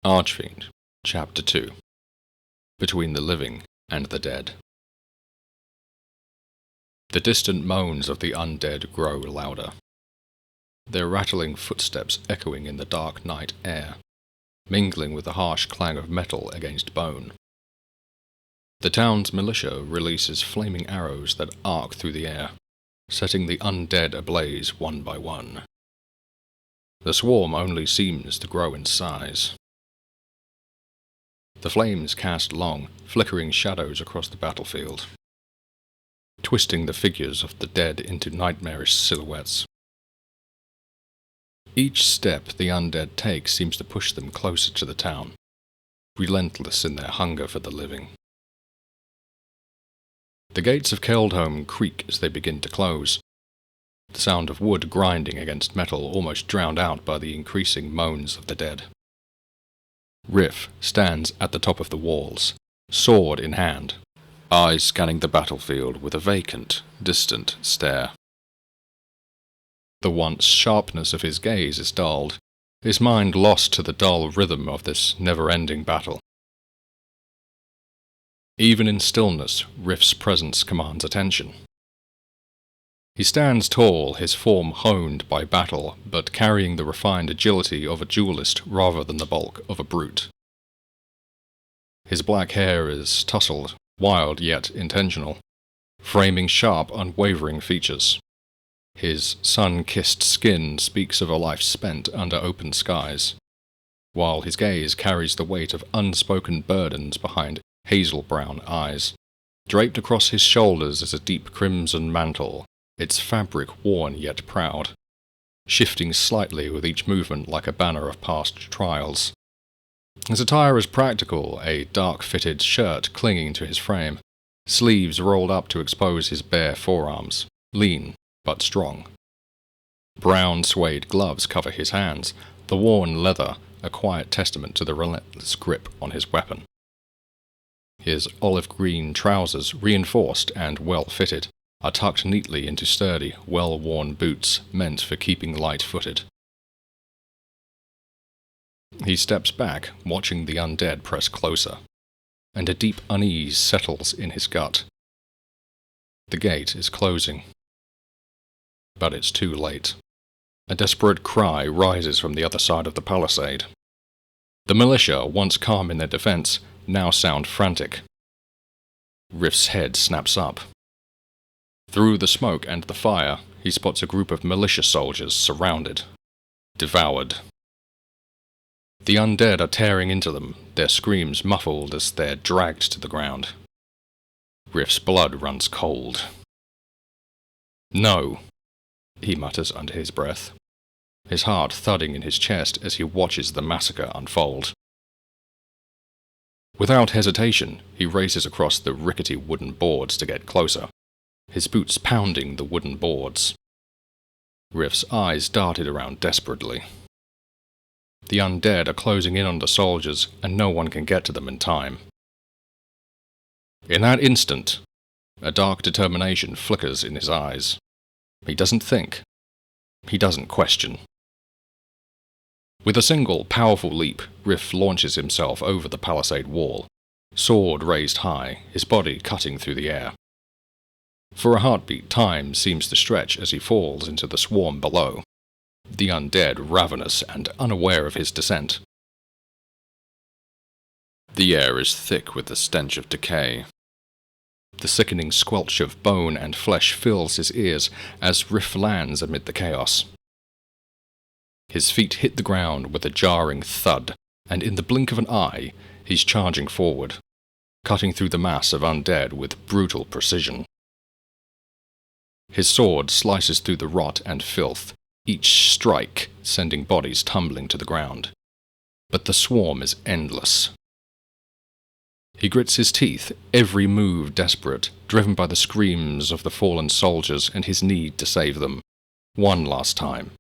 Archfænd, Chapter 2. Between the Living and the Dead. The distant moans of the undead grow louder, their rattling footsteps echoing in the dark night air, mingling with the harsh clang of metal against bone. The town's militia releases flaming arrows that arc through the air, setting the undead ablaze one by one. The swarm only seems to grow in size. The flames cast long, flickering shadows across the battlefield, twisting the figures of the dead into nightmarish silhouettes. Each step the undead take seems to push them closer to the town, relentless in their hunger for the living. The gates of Keldholm creak as they begin to close, the sound of wood grinding against metal almost drowned out by the increasing moans of the dead. Ryph stands at the top of the walls, sword in hand, eyes scanning the battlefield with a vacant, distant stare. The once sharpness of his gaze is dulled, his mind lost to the dull rhythm of this never-ending battle. Even in stillness, Ryph's presence commands attention. He stands tall, his form honed by battle, but carrying the refined agility of a duelist rather than the bulk of a brute. His black hair is tousled, wild yet intentional, framing sharp, unwavering features. His sun-kissed skin speaks of a life spent under open skies, while his gaze carries the weight of unspoken burdens behind hazel-brown eyes. Draped across his shoulders is a deep crimson mantle, its fabric worn yet proud, shifting slightly with each movement like a banner of past trials. His attire is practical, a dark-fitted shirt clinging to his frame, sleeves rolled up to expose his bare forearms, lean but strong. Brown suede gloves cover his hands, the worn leather a quiet testament to the relentless grip on his weapon. His olive-green trousers, reinforced and well-fitted, are tucked neatly into sturdy, well-worn boots meant for keeping light-footed. He steps back, watching the undead press closer, and a deep unease settles in his gut. The gate is closing. But it's too late. A desperate cry rises from the other side of the palisade. The militia, once calm in their defense, now sound frantic. Ryph's head snaps up. Through the smoke and the fire, he spots a group of militia soldiers surrounded, devoured. The undead are tearing into them, their screams muffled as they're dragged to the ground. Ryph's blood runs cold. "No," he mutters under his breath, his heart thudding in his chest as he watches the massacre unfold. Without hesitation, he races across the rickety wooden boards to get closer, his boots pounding the wooden boards. Ryph's eyes darted around desperately. The undead are closing in on the soldiers, and no one can get to them in time. In that instant, a dark determination flickers in his eyes. He doesn't think. He doesn't question. With a single, powerful leap, Ryph launches himself over the palisade wall, sword raised high, his body cutting through the air. For a heartbeat, time seems to stretch as he falls into the swarm below, the undead ravenous and unaware of his descent. The air is thick with the stench of decay. The sickening squelch of bone and flesh fills his ears as Ryph lands amid the chaos. His feet hit the ground with a jarring thud, and in the blink of an eye, he's charging forward, cutting through the mass of undead with brutal precision. His sword slices through the rot and filth, each strike sending bodies tumbling to the ground. But the swarm is endless. He grits his teeth, every move desperate, driven by the screams of the fallen soldiers and his need to save them. One last time.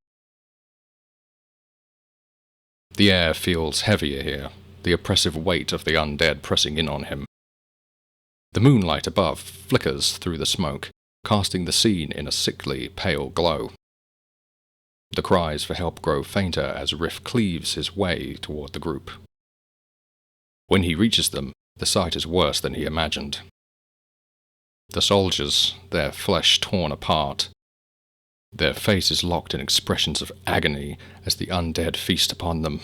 The air feels heavier here, the oppressive weight of the undead pressing in on him. The moonlight above flickers through the smoke, casting the scene in a sickly, pale glow. The cries for help grow fainter as Ryph cleaves his way toward the group. When he reaches them, the sight is worse than he imagined. The soldiers, their flesh torn apart, their faces locked in expressions of agony as the undead feast upon them.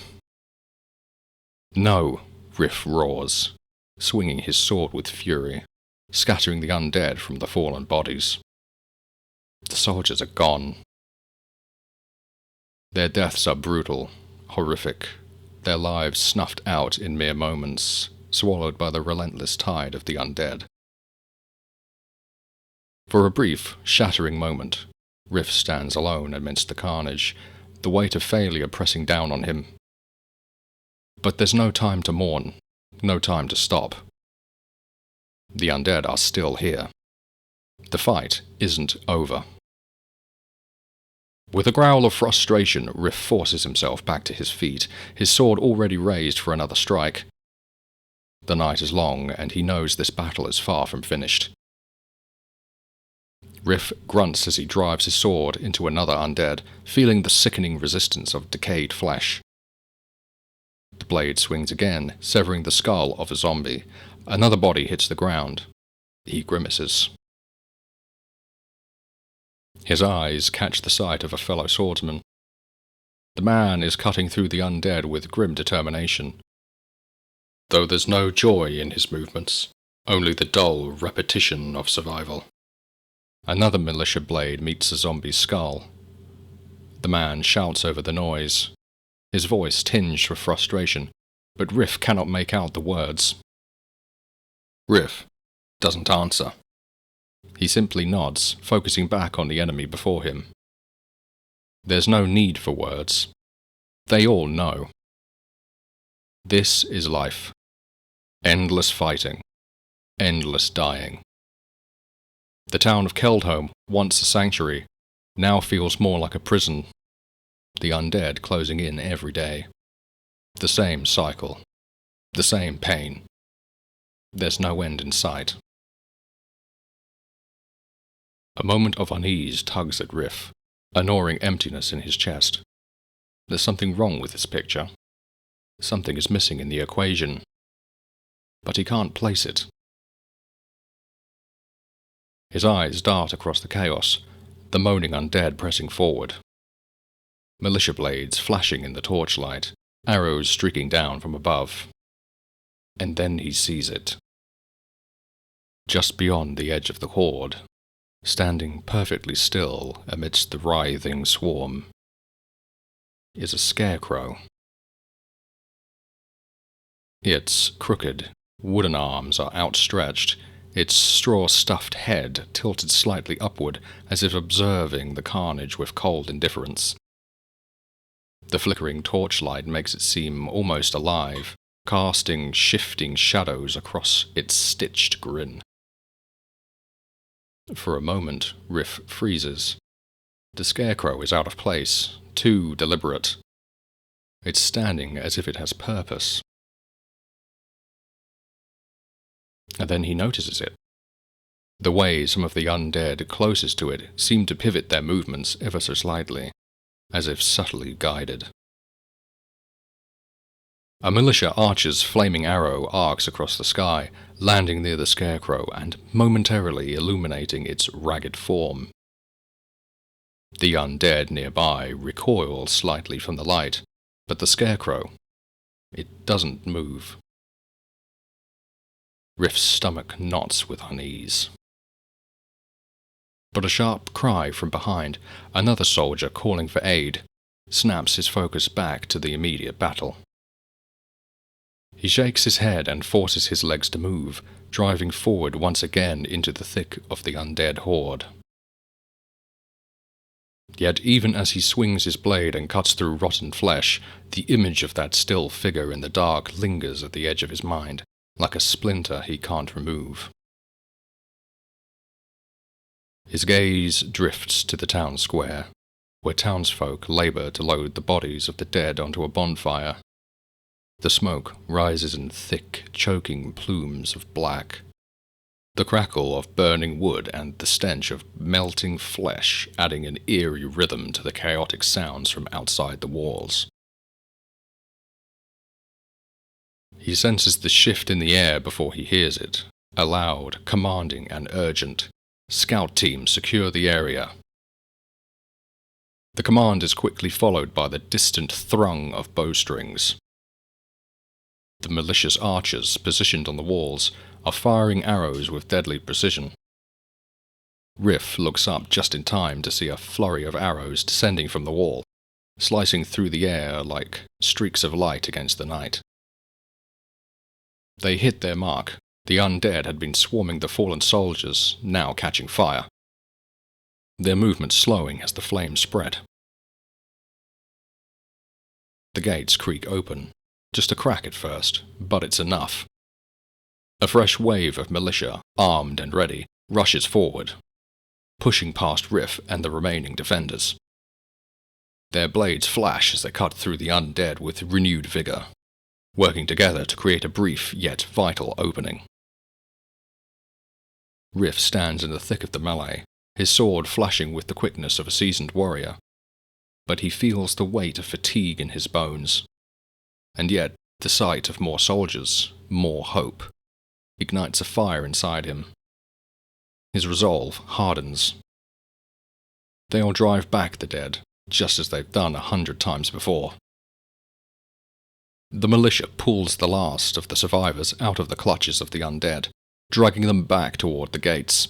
"No!" Ryph roars, swinging his sword with fury, scattering the undead from the fallen bodies. The soldiers are gone. Their deaths are brutal, horrific, their lives snuffed out in mere moments, swallowed by the relentless tide of the undead. For a brief, shattering moment, Ryph stands alone amidst the carnage, the weight of failure pressing down on him. But there's no time to mourn, no time to stop. The undead are still here. The fight isn't over. With a growl of frustration, Ryph forces himself back to his feet, his sword already raised for another strike. The night is long, and he knows this battle is far from finished. Ryph grunts as he drives his sword into another undead, feeling the sickening resistance of decayed flesh. The blade swings again, severing the skull of a zombie. Another body hits the ground. He grimaces. His eyes catch the sight of a fellow swordsman. The man is cutting through the undead with grim determination. Though there's no joy in his movements, only the dull repetition of survival. Another militia blade meets a zombie's skull. The man shouts over the noise, his voice tinged with frustration, but Ryph cannot make out the words. Ryph doesn't answer. He simply nods, focusing back on the enemy before him. There's no need for words. They all know. This is life. Endless fighting. Endless dying. The town of Keldholm, once a sanctuary, now feels more like a prison. The undead closing in every day. The same cycle. The same pain. There's no end in sight. A moment of unease tugs at Ryph, a gnawing emptiness in his chest. There's something wrong with this picture. Something is missing in the equation. But he can't place it. His eyes dart across the chaos, the moaning undead pressing forward. Militia blades flashing in the torchlight, arrows streaking down from above. And then he sees it. Just beyond the edge of the horde, standing perfectly still amidst the writhing swarm, is a scarecrow. Its crooked, wooden arms are outstretched, its straw-stuffed head tilted slightly upward as if observing the carnage with cold indifference. The flickering torchlight makes it seem almost alive, casting shifting shadows across its stitched grin. For a moment, Ryph freezes. The scarecrow is out of place, too deliberate. It's standing as if it has purpose. And then he notices it. The way some of the undead closest to it seem to pivot their movements ever so slightly, as if subtly guided. A militia archer's flaming arrow arcs across the sky, landing near the scarecrow and momentarily illuminating its ragged form. The undead nearby recoil slightly from the light, but the scarecrow, it doesn't move. Ryph's stomach knots with unease. But a sharp cry from behind, another soldier calling for aid, snaps his focus back to the immediate battle. He shakes his head and forces his legs to move, driving forward once again into the thick of the undead horde. Yet even as he swings his blade and cuts through rotten flesh, the image of that still figure in the dark lingers at the edge of his mind, like a splinter he can't remove. His gaze drifts to the town square, where townsfolk labor to load the bodies of the dead onto a bonfire. The smoke rises in thick, choking plumes of black. The crackle of burning wood and the stench of melting flesh adding an eerie rhythm to the chaotic sounds from outside the walls. He senses the shift in the air before he hears it, a loud, commanding and urgent, "Scout team, secure the area." The command is quickly followed by the distant thrum of bowstrings. The malicious archers, positioned on the walls, are firing arrows with deadly precision. Ryph looks up just in time to see a flurry of arrows descending from the wall, slicing through the air like streaks of light against the night. They hit their mark. The undead had been swarming the fallen soldiers, now catching fire, their movement slowing as the flames spread. The gates creak open, just a crack at first, but it's enough. A fresh wave of militia, armed and ready, rushes forward, pushing past Ryph and the remaining defenders. Their blades flash as they cut through the undead with renewed vigor, working together to create a brief yet vital opening. Ryph stands in the thick of the melee, his sword flashing with the quickness of a seasoned warrior, but he feels the weight of fatigue in his bones, and yet the sight of more soldiers, more hope, ignites a fire inside him. His resolve hardens. They'll drive back the dead, just as they've done 100 times before. The militia pulls the last of the survivors out of the clutches of the undead, dragging them back toward the gates.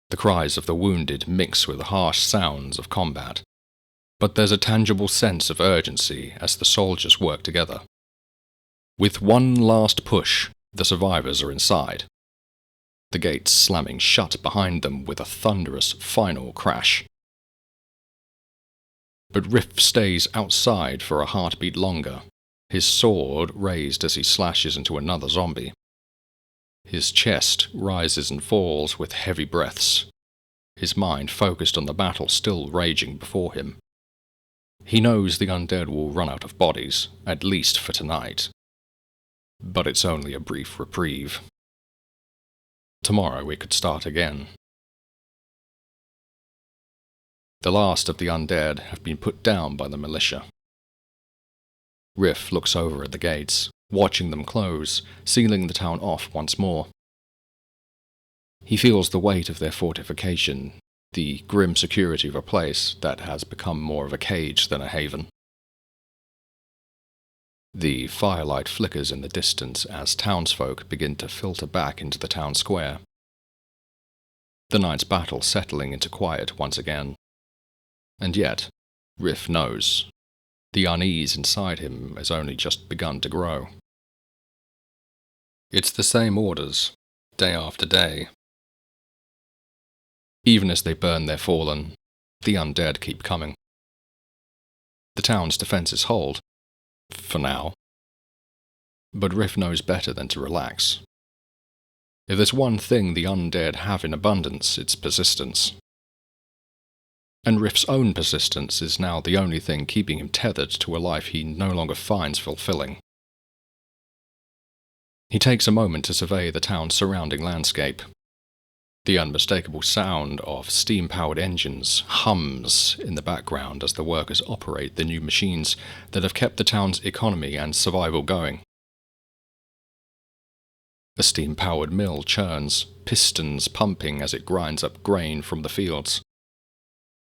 The cries of the wounded mix with the harsh sounds of combat, but there's a tangible sense of urgency as the soldiers work together. With one last push, the survivors are inside, the gates slamming shut behind them with a thunderous final crash. But Ryph stays outside for a heartbeat longer, his sword raised as he slashes into another zombie. His chest rises and falls with heavy breaths, his mind focused on the battle still raging before him. He knows the undead will run out of bodies, at least for tonight. But it's only a brief reprieve. Tomorrow we could start again. The last of the undead have been put down by the militia. Ryph looks over at the gates, watching them close, sealing the town off once more. He feels the weight of their fortification, the grim security of a place that has become more of a cage than a haven. The firelight flickers in the distance as townsfolk begin to filter back into the town square. The night's battle settling into quiet once again. And yet, Ryph knows, the unease inside him has only just begun to grow. It's the same orders, day after day. Even as they burn their fallen, the undead keep coming. The town's defenses hold, for now. But Ryph knows better than to relax. If there's one thing the undead have in abundance, it's persistence. And Ryph's own persistence is now the only thing keeping him tethered to a life he no longer finds fulfilling. He takes a moment to survey the town's surrounding landscape. The unmistakable sound of steam-powered engines hums in the background as the workers operate the new machines that have kept the town's economy and survival going. A steam-powered mill churns, pistons pumping as it grinds up grain from the fields.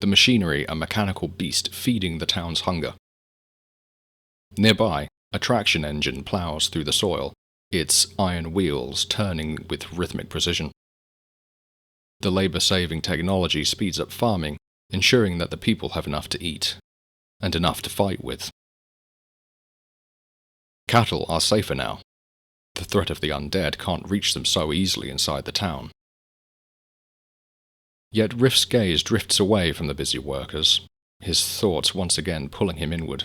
The machinery a mechanical beast feeding the town's hunger. Nearby, a traction engine plows through the soil, its iron wheels turning with rhythmic precision. The labor-saving technology speeds up farming, ensuring that the people have enough to eat, and enough to fight with. Cattle are safer now. The threat of the undead can't reach them so easily inside the town. Yet Ryph's gaze drifts away from the busy workers, his thoughts once again pulling him inward.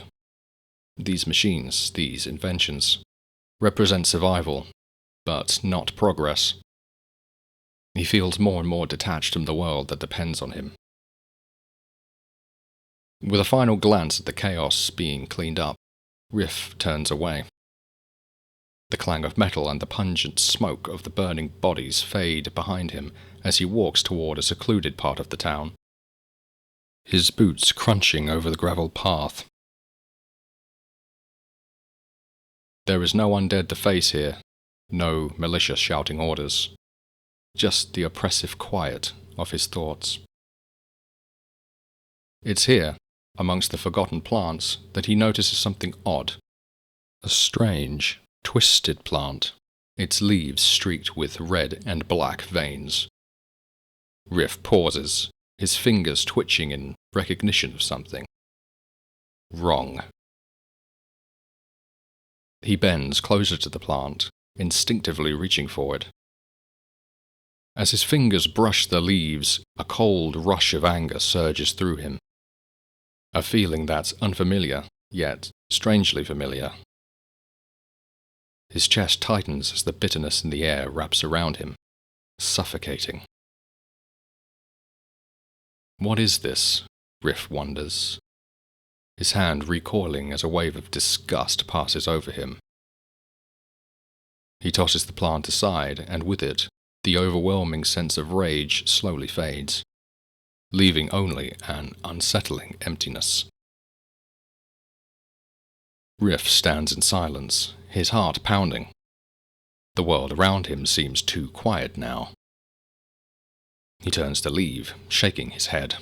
These machines, these inventions, represent survival, but not progress. He feels more and more detached from the world that depends on him. With a final glance at the chaos being cleaned up, Ryph turns away. The clang of metal and the pungent smoke of the burning bodies fade behind him as he walks toward a secluded part of the town, his boots crunching over the gravel path. There is no undead to face here, no militia shouting orders, just the oppressive quiet of his thoughts. It's here, amongst the forgotten plants, that he notices something odd. A strange, twisted plant, its leaves streaked with red and black veins. Ryph pauses, his fingers twitching in recognition of something. Wrong. He bends closer to the plant, instinctively reaching for it. As his fingers brush the leaves, a cold rush of anger surges through him. A feeling that's unfamiliar, yet strangely familiar. His chest tightens as the bitterness in the air wraps around him, suffocating. What is this? Ryph wonders, his hand recoiling as a wave of disgust passes over him. He tosses the plant aside, and with it, the overwhelming sense of rage slowly fades, leaving only an unsettling emptiness. Ryph stands in silence, his heart pounding. The world around him seems too quiet now. He turns to leave, shaking his head.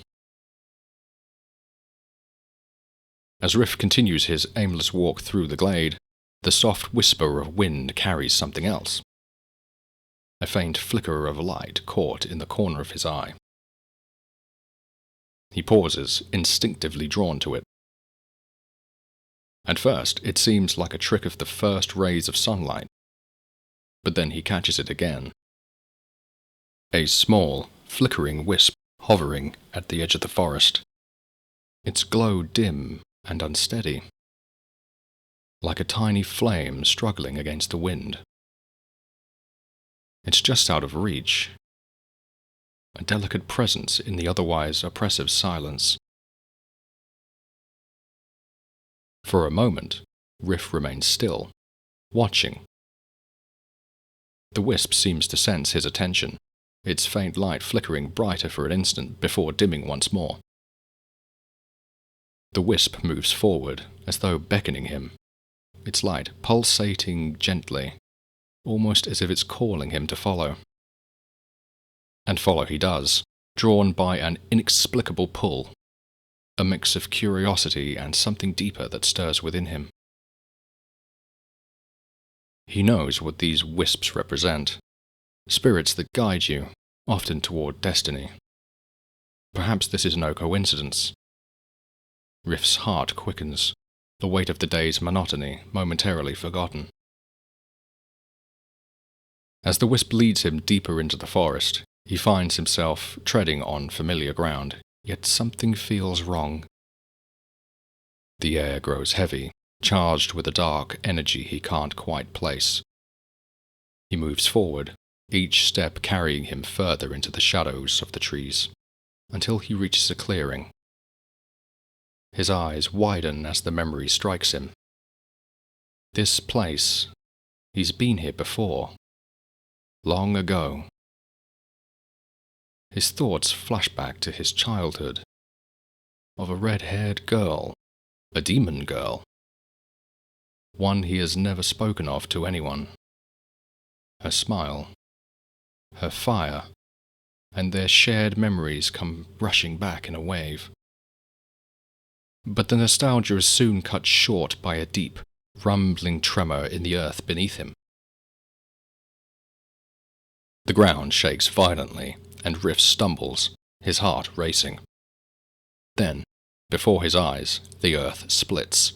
As Ryph continues his aimless walk through the glade, the soft whisper of wind carries something else. A faint flicker of light caught in the corner of his eye. He pauses, instinctively drawn to it. At first, it seems like a trick of the first rays of sunlight, but then he catches it again. A small, flickering wisp hovering at the edge of the forest. Its glow dim and unsteady, like a tiny flame struggling against the wind. It's just out of reach, a delicate presence in the otherwise oppressive silence. For a moment, Ryph remains still, watching. The wisp seems to sense his attention, its faint light flickering brighter for an instant before dimming once more. The wisp moves forward, as though beckoning him, its light pulsating gently, almost as if it's calling him to follow. And follow he does, drawn by an inexplicable pull, a mix of curiosity and something deeper that stirs within him. He knows what these wisps represent, spirits that guide you, often toward destiny. Perhaps this is no coincidence. Ryph's heart quickens, the weight of the day's monotony momentarily forgotten. As the wisp leads him deeper into the forest, he finds himself treading on familiar ground, yet something feels wrong. The air grows heavy, charged with a dark energy he can't quite place. He moves forward, each step carrying him further into the shadows of the trees, until he reaches a clearing. His eyes widen as the memory strikes him. This place, he's been here before, long ago. His thoughts flash back to his childhood, of a red-haired girl, a demon girl, one he has never spoken of to anyone. Her smile, her fire, and their shared memories come rushing back in a wave. But the nostalgia is soon cut short by a deep, rumbling tremor in the earth beneath him. The ground shakes violently, and Ryph stumbles, his heart racing. Then, before his eyes, the earth splits,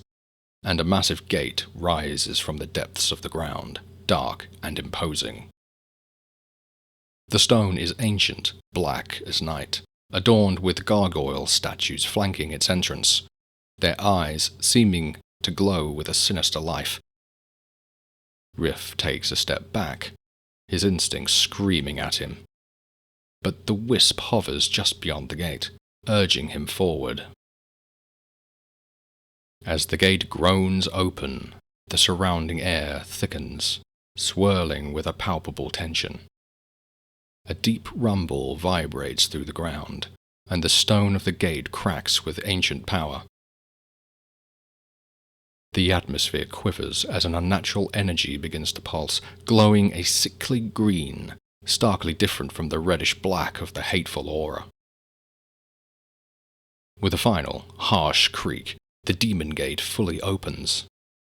and a massive gate rises from the depths of the ground, dark and imposing. The stone is ancient, black as night, adorned with gargoyle statues flanking its entrance, their eyes seeming to glow with a sinister life. Ryph takes a step back, his instincts screaming at him. But the wisp hovers just beyond the gate, urging him forward. As the gate groans open, the surrounding air thickens, swirling with a palpable tension. A deep rumble vibrates through the ground, and the stone of the gate cracks with ancient power. The atmosphere quivers as an unnatural energy begins to pulse, glowing a sickly green, starkly different from the reddish-black of the hateful aura. With a final, harsh creak, the demon gate fully opens,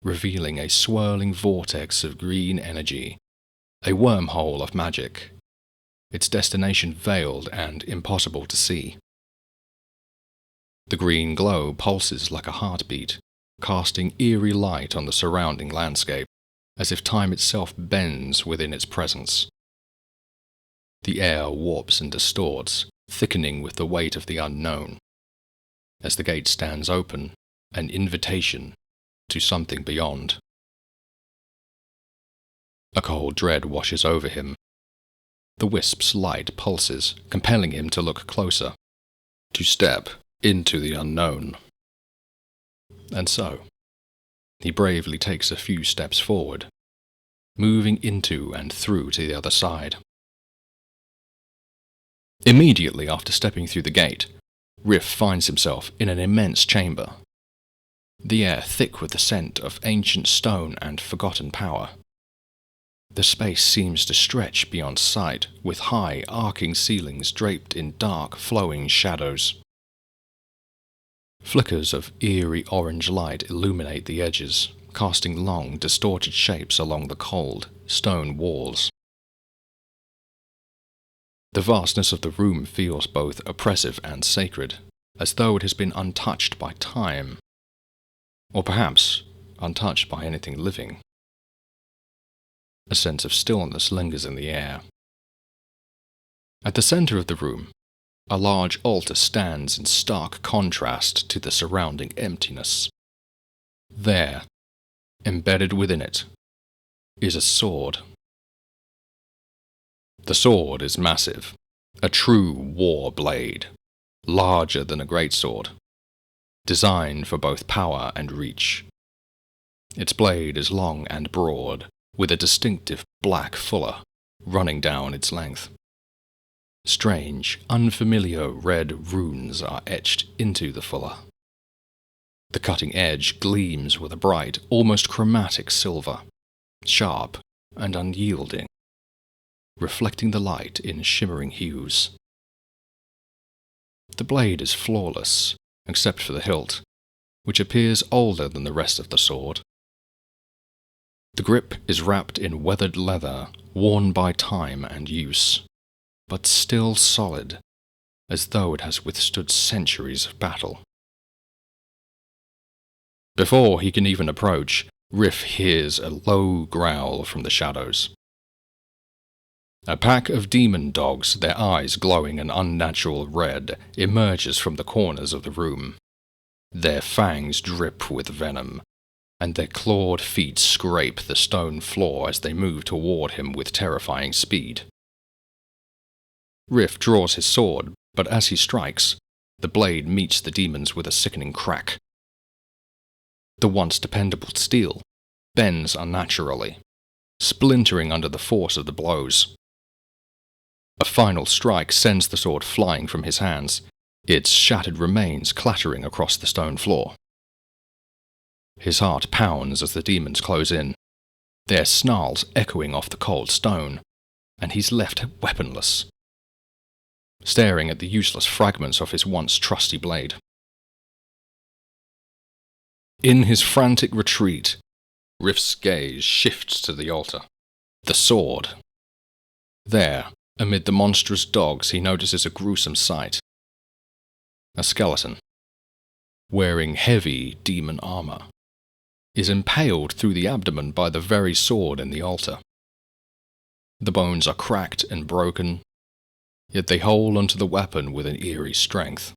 revealing a swirling vortex of green energy, a wormhole of magic, its destination veiled and impossible to see. The green glow pulses like a heartbeat, casting eerie light on the surrounding landscape, as if time itself bends within its presence. The air warps and distorts, thickening with the weight of the unknown, as the gate stands open, an invitation to something beyond. A cold dread washes over him. The wisp's light pulses, compelling him to look closer, to step into the unknown. And so, he bravely takes a few steps forward, moving into and through to the other side. Immediately after stepping through the gate, Ryph finds himself in an immense chamber, the air thick with the scent of ancient stone and forgotten power. The space seems to stretch beyond sight, with high, arcing ceilings draped in dark, flowing shadows. Flickers of eerie orange light illuminate the edges, casting long, distorted shapes along the cold, stone walls. The vastness of the room feels both oppressive and sacred, as though it has been untouched by time, or perhaps untouched by anything living. A sense of stillness lingers in the air. At the center of the room, a large altar stands in stark contrast to the surrounding emptiness. There, embedded within it, is a sword. The sword is massive, a true war blade, larger than a greatsword, designed for both power and reach. Its blade is long and broad, with a distinctive black fuller running down its length. Strange, unfamiliar red runes are etched into the fuller. The cutting edge gleams with a bright, almost chromatic silver, sharp and unyielding, reflecting the light in shimmering hues. The blade is flawless, except for the hilt, which appears older than the rest of the sword. The grip is wrapped in weathered leather, worn by time and use, but still solid, as though it has withstood centuries of battle. Before he can even approach, Ryph hears a low growl from the shadows. A pack of demon dogs, their eyes glowing an unnatural red, emerges from the corners of the room. Their fangs drip with venom, and their clawed feet scrape the stone floor as they move toward him with terrifying speed. Ryph draws his sword, but as he strikes, the blade meets the demons with a sickening crack. The once dependable steel bends unnaturally, splintering under the force of the blows. A final strike sends the sword flying from his hands, its shattered remains clattering across the stone floor. His heart pounds as the demons close in, their snarls echoing off the cold stone, and he's left weaponless, staring at the useless fragments of his once trusty blade. In his frantic retreat, Ryph's gaze shifts to the altar. The sword. There, amid the monstrous dogs, he notices a gruesome sight. A skeleton, wearing heavy demon armor, is impaled through the abdomen by the very sword in the altar. The bones are cracked and broken, yet they hold onto the weapon with an eerie strength.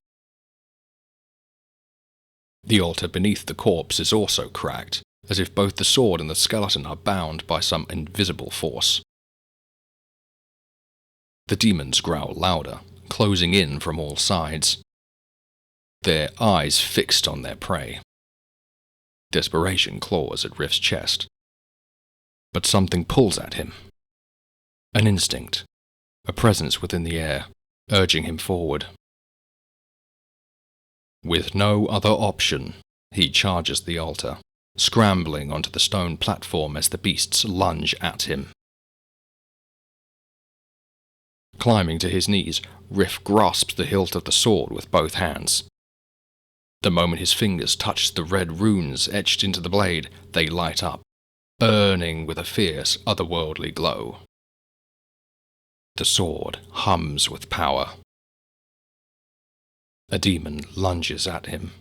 The altar beneath the corpse is also cracked, as if both the sword and the skeleton are bound by some invisible force. The demons growl louder, closing in from all sides, their eyes fixed on their prey. Desperation claws at Ryph's chest, but something pulls at him. An instinct, a presence within the air, urging him forward. With no other option, he charges the altar, scrambling onto the stone platform as the beasts lunge at him. Climbing to his knees, Ryph grasps the hilt of the sword with both hands. The moment his fingers touch the red runes etched into the blade, they light up, burning with a fierce, otherworldly glow. The sword hums with power. A demon lunges at him,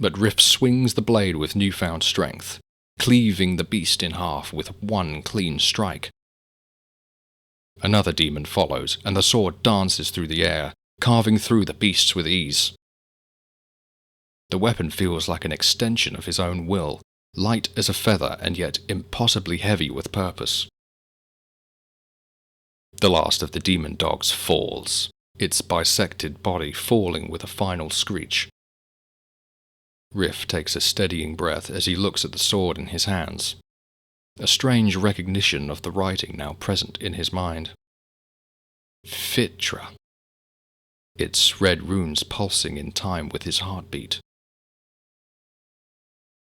but Ryph swings the blade with newfound strength, cleaving the beast in half with one clean strike. Another demon follows, and the sword dances through the air, carving through the beasts with ease. The weapon feels like an extension of his own will, light as a feather and yet impossibly heavy with purpose. The last of the demon dogs falls, its bisected body falling with a final screech. Ryph takes a steadying breath as he looks at the sword in his hands, a strange recognition of the writing now present in his mind. Fitra. Its red runes pulsing in time with his heartbeat.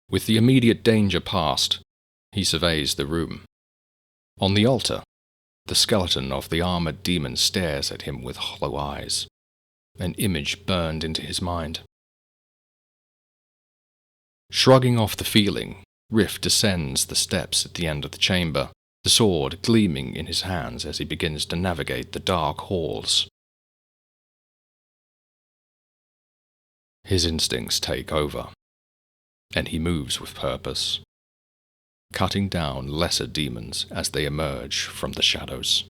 With the immediate danger past, he surveys the room. On the altar, the skeleton of the armored demon stares at him with hollow eyes, an image burned into his mind. Shrugging off the feeling, Ryph descends the steps at the end of the chamber, the sword gleaming in his hands as he begins to navigate the dark halls. His instincts take over, and he moves with purpose, cutting down lesser demons as they emerge from the shadows.